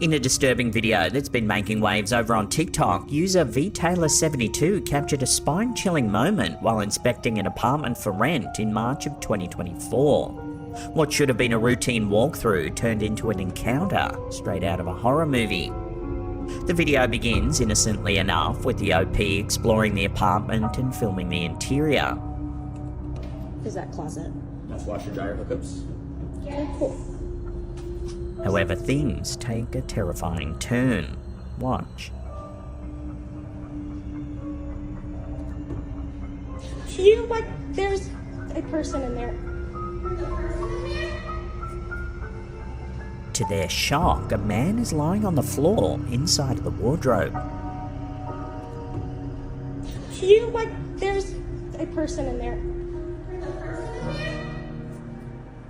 In a disturbing video that's been making waves over on TikTok, user vtaylor72 captured a spine-chilling moment while inspecting an apartment for rent in March of 2024. What should have been a routine walkthrough turned into an encounter straight out of a horror movie. The video begins, innocently enough, with the OP exploring the apartment and filming the interior. Is that closet? That's washer dryer hookups. Okay, cool. However, things take a terrifying turn. Watch. There's a person in there. To their shock, a man is lying on the floor inside of the wardrobe. There's a person in there.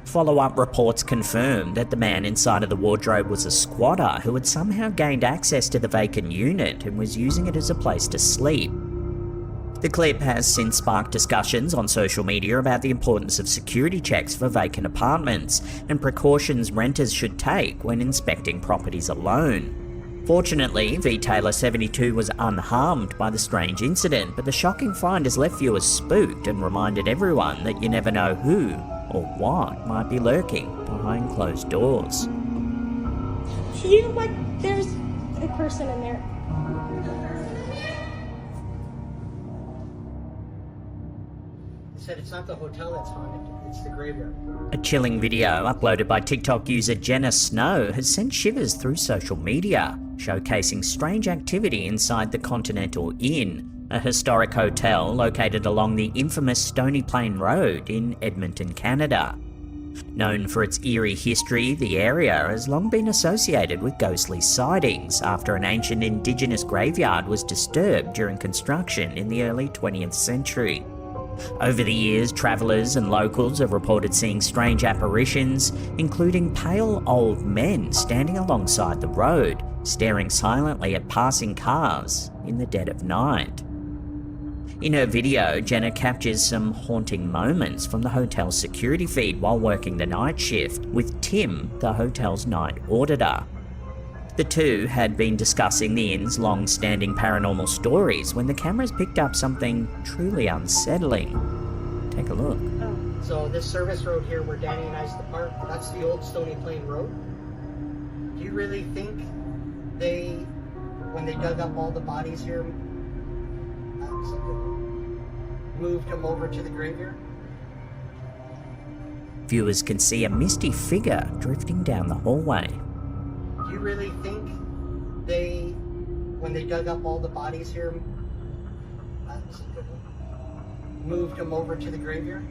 Follow-up reports confirmed that the man inside of the wardrobe was a squatter who had somehow gained access to the vacant unit and was using it as a place to sleep. The clip has since sparked discussions on social media about the importance of security checks for vacant apartments and precautions renters should take when inspecting properties alone. Fortunately, vtaylor72 was unharmed by the strange incident, but the shocking find has left viewers spooked and reminded everyone that you never know who or what might be lurking behind closed doors. There's a person in there. Said it's not the hotel that's haunted, it's the graveyard. A chilling video uploaded by TikTok user Jenna Snow has sent shivers through social media, showcasing strange activity inside the Continental Inn, a historic hotel located along the infamous Stony Plain Road in Edmonton, Canada. Known for its eerie history, the area has long been associated with ghostly sightings after an ancient Indigenous graveyard was disturbed during construction in the early 20th century. Over the years, travellers and locals have reported seeing strange apparitions, including pale old men standing alongside the road, staring silently at passing cars in the dead of night. In her video, Jenna captures some haunting moments from the hotel's security feed while working the night shift, with Tim, the hotel's night auditor. The two had been discussing the inn's long-standing paranormal stories when the cameras picked up something truly unsettling. Take a look. So this service road here where Danny and I used to park, that's the old Stony Plain Road. Do you really think when they dug up all the bodies here, moved them over to the graveyard? Viewers can see a misty figure drifting down the hallway. Do you really think when they dug up all the bodies here, moved them over to the graveyard?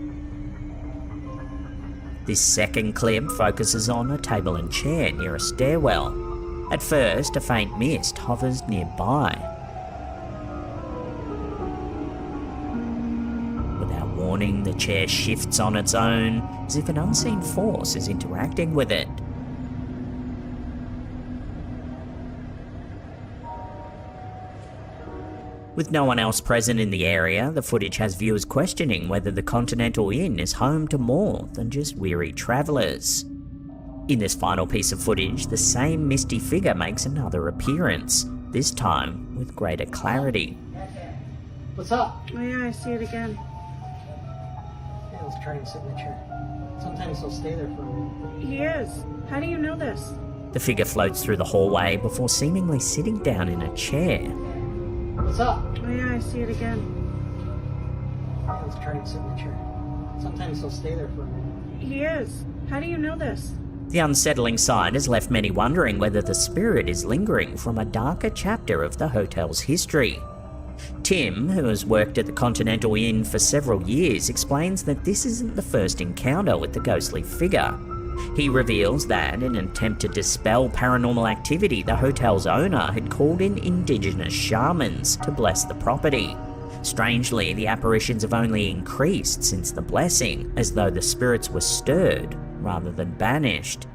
This second clip focuses on a table and chair near a stairwell. At first, a faint mist hovers nearby. Without warning, the chair shifts on its own, as if an unseen force is interacting with it. With no one else present in the area, the footage has viewers questioning whether the Continental Inn is home to more than just weary travellers. In this final piece of footage, the same misty figure makes another appearance, this time with greater clarity. What's up? Oh yeah, I see it again. Yeah, let's try and sit in the chair. Sometimes he'll stay there for a minute. He is. How do you know this? The figure floats through the hallway before seemingly sitting down in a chair. What's up? Oh yeah, I see it again. Yeah, let's try and sit in the chair. Sometimes he'll stay there for a minute. He is. How do you know this? The unsettling sight has left many wondering whether the spirit is lingering from a darker chapter of the hotel's history. Tim, who has worked at the Continental Inn for several years, explains that this isn't the first encounter with the ghostly figure. He reveals that, in an attempt to dispel paranormal activity, the hotel's owner had called in Indigenous shamans to bless the property. Strangely, the apparitions have only increased since the blessing, as though the spirits were stirred rather than banished.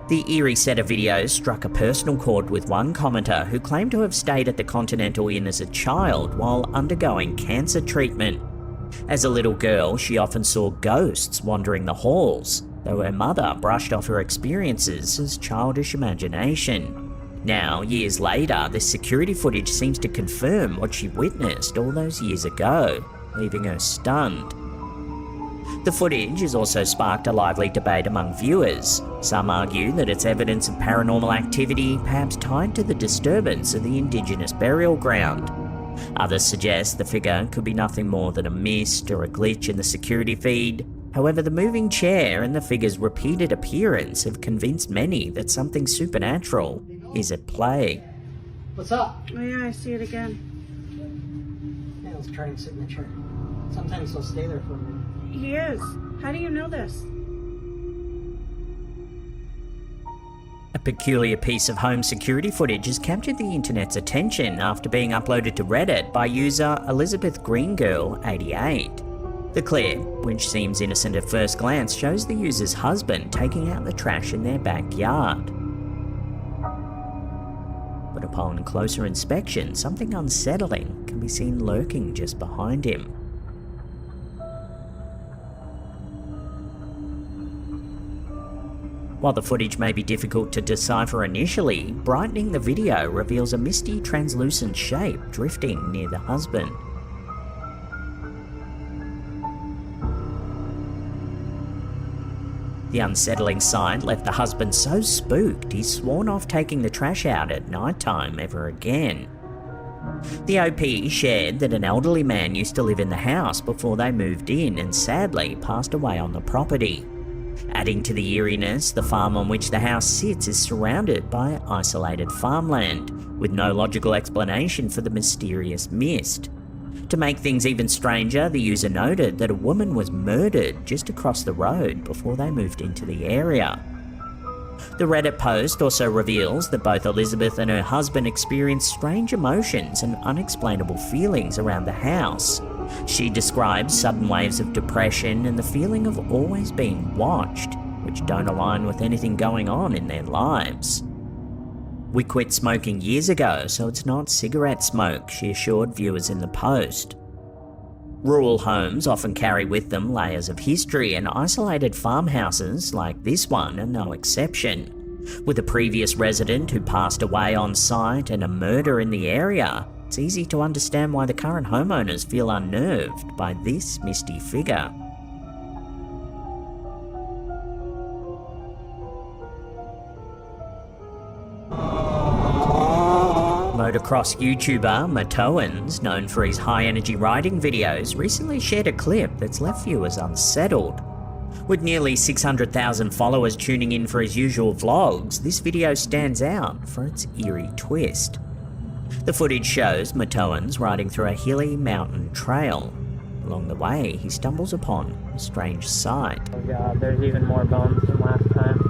The eerie set of videos struck a personal chord with one commenter who claimed to have stayed at the Continental Inn as a child while undergoing cancer treatment. As a little girl, she often saw ghosts wandering the halls, though her mother brushed off her experiences as childish imagination. Now, years later, this security footage seems to confirm what she witnessed all those years ago, leaving her stunned. The footage has also sparked a lively debate among viewers. Some argue that it's evidence of paranormal activity, perhaps tied to the disturbance of the Indigenous burial ground. Others suggest the figure could be nothing more than a mist or a glitch in the security feed. However, the moving chair and the figure's repeated appearance have convinced many that something supernatural is at play. What's up? Oh yeah, I see it again. Yeah, let's try and sit in the chair. Sometimes they'll stay there for a minute. He is. How do you know this? A peculiar piece of home security footage has captured the internet's attention after being uploaded to Reddit by user Elizabeth Greengirl88. The clip, which seems innocent at first glance, shows the user's husband taking out the trash in their backyard. But upon closer inspection, something unsettling can be seen lurking just behind him. While the footage may be difficult to decipher initially, brightening the video reveals a misty, translucent shape drifting near the husband. The unsettling sight left the husband so spooked he's sworn off taking the trash out at night time ever again. The OP shared that an elderly man used to live in the house before they moved in and sadly passed away on the property. Adding to the eeriness, the farm on which the house sits is surrounded by isolated farmland, with no logical explanation for the mysterious mist. To make things even stranger, the user noted that a woman was murdered just across the road before they moved into the area. The Reddit post also reveals that both Elizabeth and her husband experienced strange emotions and unexplainable feelings around the house. She describes sudden waves of depression and the feeling of always being watched, which don't align with anything going on in their lives. "We quit smoking years ago, so it's not cigarette smoke," she assured viewers in the post. Rural homes often carry with them layers of history, and isolated farmhouses like this one are no exception. With a previous resident who passed away on site and a murder in the area, it's easy to understand why the current homeowners feel unnerved by this misty figure. Motocross YouTuber Matoans, known for his high-energy riding videos, recently shared a clip that's left viewers unsettled. With nearly 600,000 followers tuning in for his usual vlogs, this video stands out for its eerie twist. The footage shows Matoans riding through a hilly mountain trail. Along the way, he stumbles upon a strange sight. Oh god, there's even more bones than last time.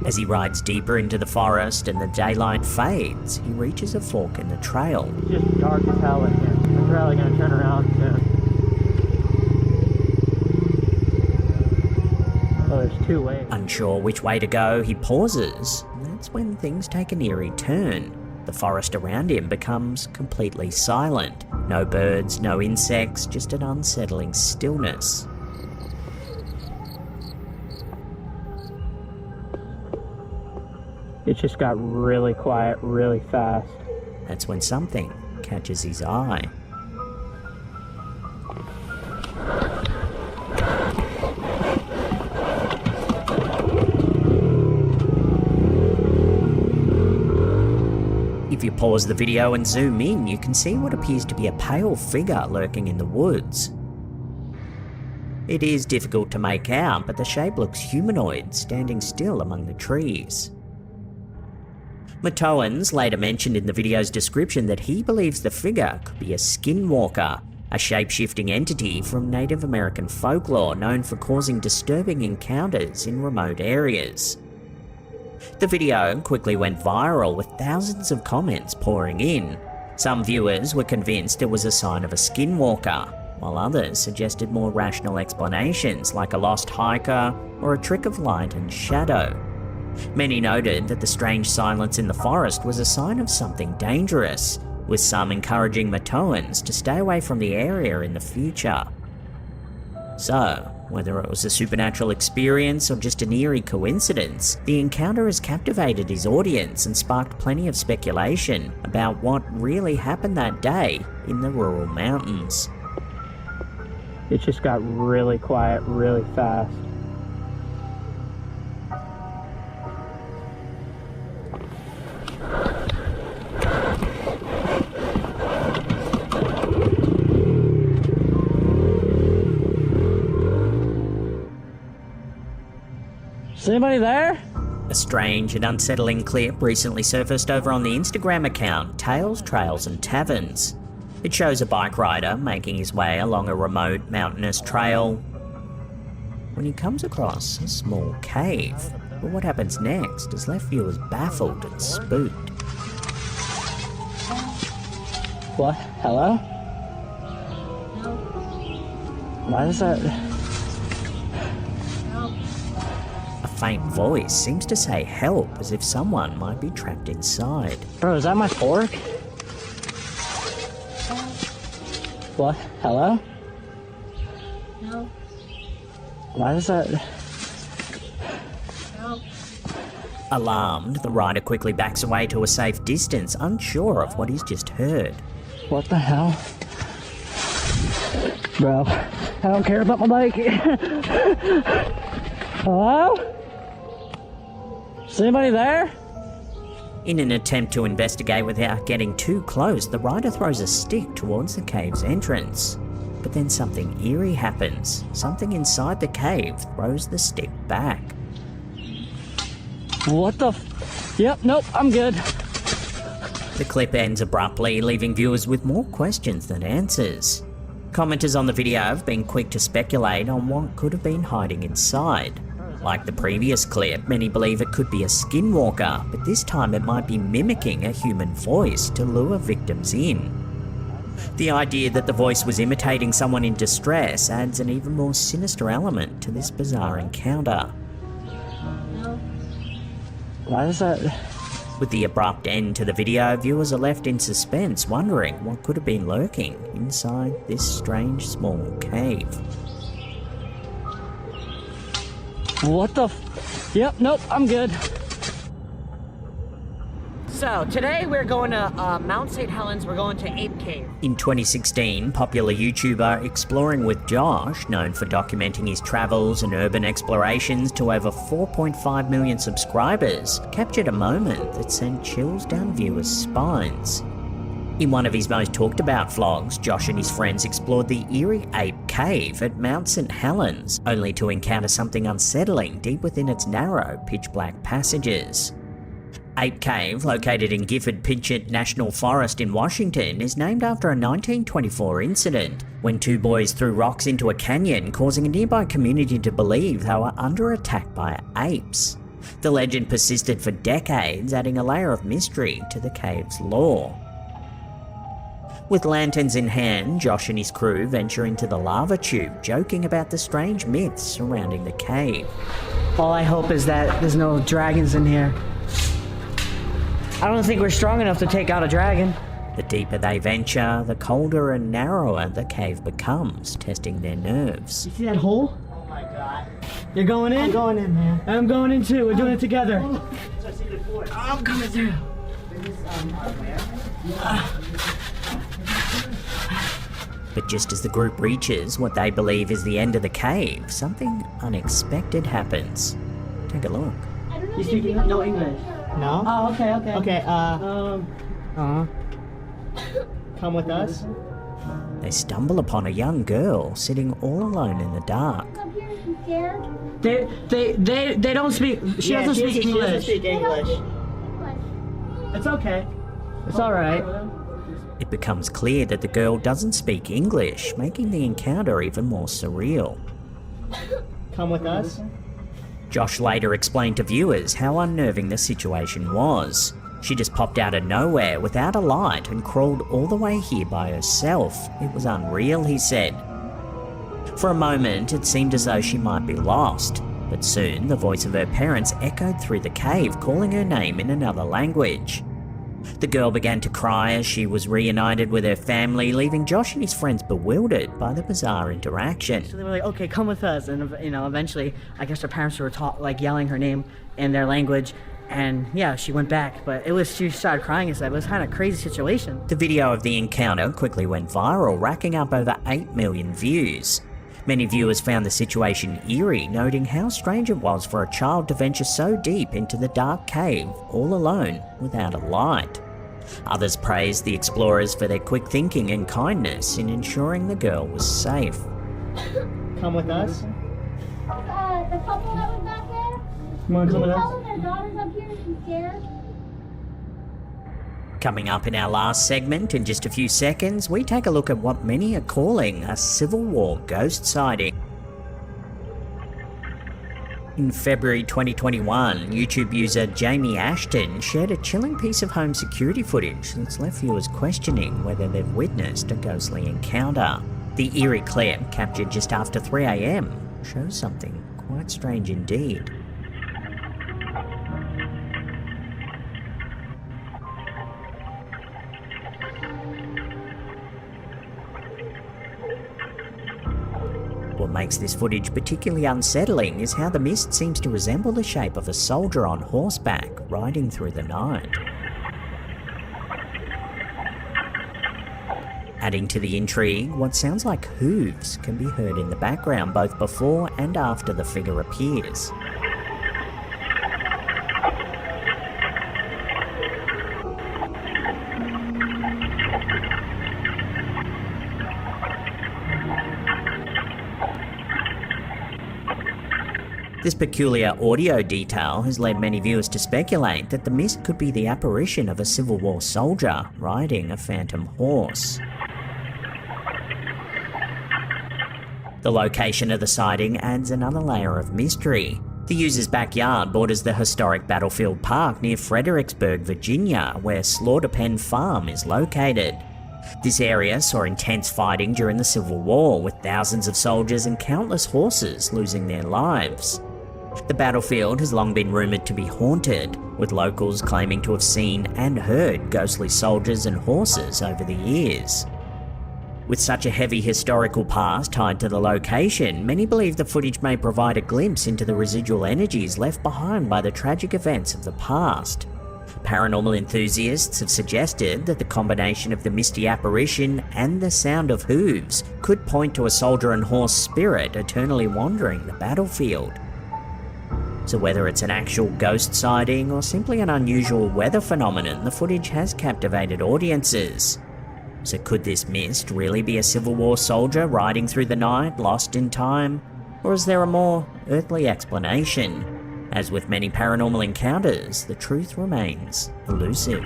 As he rides deeper into the forest and the daylight fades, he reaches a fork in the trail. It's just dark as hell in here. I'm probably gonna turn around soon. Oh, there's two ways. Unsure which way to go, he pauses. That's when things take an eerie turn. The forest around him becomes completely silent. No birds, no insects, just an unsettling stillness. It just got really quiet really fast. That's when something catches his eye. If you pause the video and zoom in, you can see what appears to be a pale figure lurking in the woods. It is difficult to make out, but the shape looks humanoid, standing still among the trees. Matoans later mentioned in the video's description that he believes the figure could be a skinwalker, a shape-shifting entity from Native American folklore known for causing disturbing encounters in remote areas. The video quickly went viral with thousands of comments pouring in. Some viewers were convinced it was a sign of a skinwalker, while others suggested more rational explanations like a lost hiker or a trick of light and shadow. Many noted that the strange silence in the forest was a sign of something dangerous, with some encouraging Matoans to stay away from the area in the future. So, Whether it was a supernatural experience or just an eerie coincidence, the encounter has captivated his audience and sparked plenty of speculation about what really happened that day in the rural mountains. It just got really quiet really fast. Is anybody there? A strange and unsettling clip recently surfaced over on the Instagram account Tales, Trails and Taverns. It shows a bike rider making his way along a remote mountainous trail when he comes across a small cave. But what happens next has left viewers baffled and spooked. What? Hello? Why is that? A faint voice seems to say help, as if someone might be trapped inside. Bro, is that my fork? What? Hello? No. Why is that? No. Alarmed, the rider quickly backs away to a safe distance, unsure of what he's just heard. What the hell? Bro, I don't care about my bike. Hello? Is anybody there? In an attempt to investigate without getting too close, the rider throws a stick towards the cave's entrance. But then something eerie happens. Something inside the cave throws the stick back. What the Yep, nope, I'm good. The clip ends abruptly, leaving viewers with more questions than answers. Commenters on the video have been quick to speculate on what could have been hiding inside. Like the previous clip, many believe it could be a skinwalker, but this time it might be mimicking a human voice to lure victims in. The idea that the voice was imitating someone in distress adds an even more sinister element to this bizarre encounter. Why is that? With the abrupt end to the video, viewers are left in suspense, wondering what could have been lurking inside this strange small cave. What the Yep, nope, I'm good. So, today we're going to Mount St. Helens, we're going to Ape Cave. In 2016, popular YouTuber Exploring with Josh, known for documenting his travels and urban explorations to over 4.5 million subscribers, captured a moment that sent chills down viewers' spines. In one of his most talked about vlogs, Josh and his friends explored the eerie Ape Cave at Mount St. Helens, only to encounter something unsettling deep within its narrow, pitch-black passages. Ape Cave, located in Gifford-Pinchot National Forest in Washington, is named after a 1924 incident when two boys threw rocks into a canyon, causing a nearby community to believe they were under attack by apes. The legend persisted for decades, adding a layer of mystery to the cave's lore. With lanterns in hand, Josh and his crew venture into the lava tube, joking about the strange myths surrounding the cave. All I hope is that there's no dragons in here. I don't think we're strong enough to take out a dragon. The deeper they venture, the colder and narrower the cave becomes, testing their nerves. You see that hole? Oh my god. You're going in? I'm going in, man. I'm going in too. We're doing it together. I'm coming through. But just as the group reaches what they believe is the end of the cave, something unexpected happens. Take a look. You speak no English? No? Oh, okay. Okay, come with us. They stumble upon a young girl sitting all alone in the dark. They don't speak. She doesn't speak She doesn't English. speak English. It's okay. It's all right. It becomes clear that the girl doesn't speak English, making the encounter even more surreal. Come with us. Josh later explained to viewers how unnerving the situation was. She just popped out of nowhere without a light and crawled all the way here by herself. It was unreal, he said. For a moment, it seemed as though she might be lost, but soon the voice of her parents echoed through the cave, calling her name in another language. The girl began to cry as she was reunited with her family, leaving Josh and his friends bewildered by the bizarre interaction. So they were like, okay, come with us. And, eventually, I guess her parents were yelling her name in their language. And yeah, she went back, but she started crying and stuff. It was kind of a crazy situation. The video of the encounter quickly went viral, racking up over 8 million views. Many viewers found the situation eerie, noting how strange it was for a child to venture so deep into the dark cave, all alone, without a light. Others praised the explorers for their quick thinking and kindness in ensuring the girl was safe. Come with us. The couple that was back there. You want to come with Tell us? them their daughter's up here and she's scared. Coming up in our last segment, in just a few seconds, we take a look at what many are calling a Civil War ghost sighting. In February 2021, YouTube user Jamie Ashton shared a chilling piece of home security footage that's left viewers questioning whether they've witnessed a ghostly encounter. The eerie clip, captured just after 3 AM, shows something quite strange indeed. What makes this footage particularly unsettling is how the mist seems to resemble the shape of a soldier on horseback riding through the night. Adding to the intrigue, what sounds like hooves can be heard in the background both before and after the figure appears. This peculiar audio detail has led many viewers to speculate that the mist could be the apparition of a Civil War soldier riding a phantom horse. The location of the sighting adds another layer of mystery. The user's backyard borders the historic Battlefield Park near Fredericksburg, Virginia, where Slaughter Pen Farm is located. This area saw intense fighting during the Civil War, with thousands of soldiers and countless horses losing their lives. The battlefield has long been rumoured to be haunted, with locals claiming to have seen and heard ghostly soldiers and horses over the years. With such a heavy historical past tied to the location, many believe the footage may provide a glimpse into the residual energies left behind by the tragic events of the past. Paranormal enthusiasts have suggested that the combination of the misty apparition and the sound of hooves could point to a soldier and horse spirit eternally wandering the battlefield. So whether it's an actual ghost sighting or simply an unusual weather phenomenon, the footage has captivated audiences. So could this mist really be a Civil War soldier riding through the night, lost in time? Or is there a more earthly explanation? As with many paranormal encounters, the truth remains elusive.